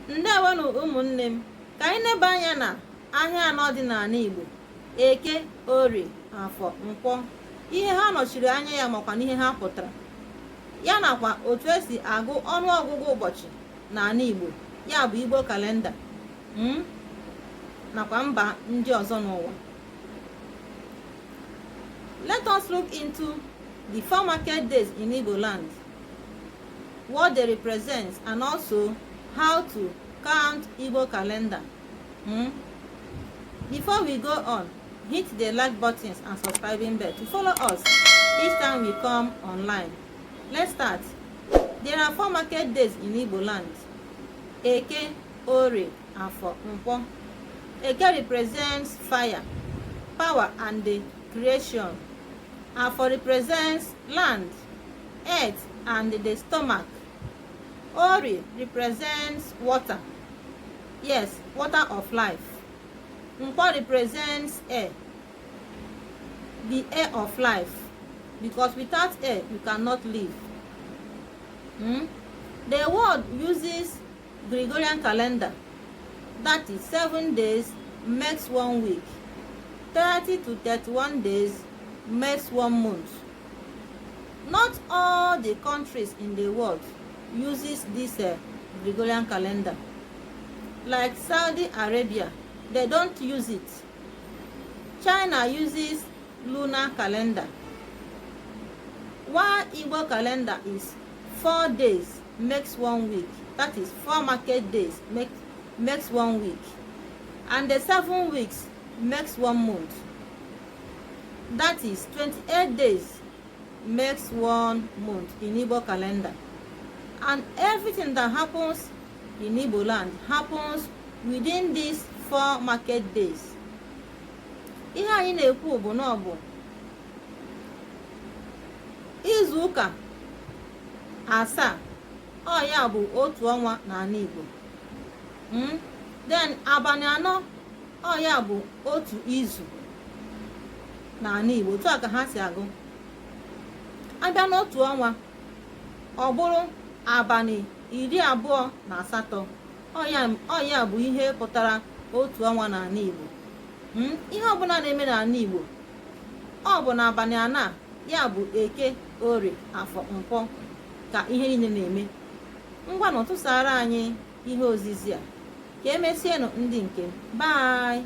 Ndewonu ụmụnne m, ka anyị neba anya na ahịa anọ dị n'ala Igbo: Eke, Orie, Afọ, Nkwọ, ihe ha nọchiri anya ya makwa n'ihe ha pụtara, ya nakwa otu esi agụ ọnụọgụgụ ụbọchị n'ala Igbo, ya bụ Igbo kalenda, nakwa mba ndị ọzọ n'ụwa. Let us look into the 4 market days in Igbo land, what they represent, and also how to count Igbo calendar. Before we go on, hit the like buttons and subscribing bell to follow us each time we come online. Let's start. There are 4 market days in Igbo land: Eke, Orie, Afọ, Nkwọ. Eke represents fire, power, and the creation. Afọ represents land, earth, and the stomach. Orie represents water, yes, water of life. Nkwọ represents air, the air of life, because without air you cannot live. The world uses Gregorian calendar, that is 7 days makes 1 week, 30 to 31 days makes 1 month. Not all the countries in the world uses this Gregorian calendar. Like Saudi Arabia, they don't use it. China uses lunar calendar. While Igbo calendar is 4 days makes 1 week, that is 4 market days makes 1 week, and the 7 weeks makes 1 month, that is 28 days makes 1 month in Igbo calendar. And everything that happens in Igbo land happens within these 4 market days. Ihe anyị na-ekwu bụ na ọ bụ izu ụka 7, ọ ya bụ otu ọnwa n'ala Igbo. Then abalị 4, ọ ya bụ otu izu n'ala Igbo. Otu a ka ha si agụ. Abịa n'otu ọnwa, ọ bụrụ abalị 28, ọ ya bụ ihe pụtara otu ọnwa n'ala Igbo. Ihe ọbụla na-eme n'ala Igbo, ọ bụ n'abalị 4, ya bụ Eke, Orie, Afọ, Nkwọ ka ihe niile na-eme. Ngwa na tụsara anyị ihe ozizi a, ka emesienụ ndị nke m. Bye.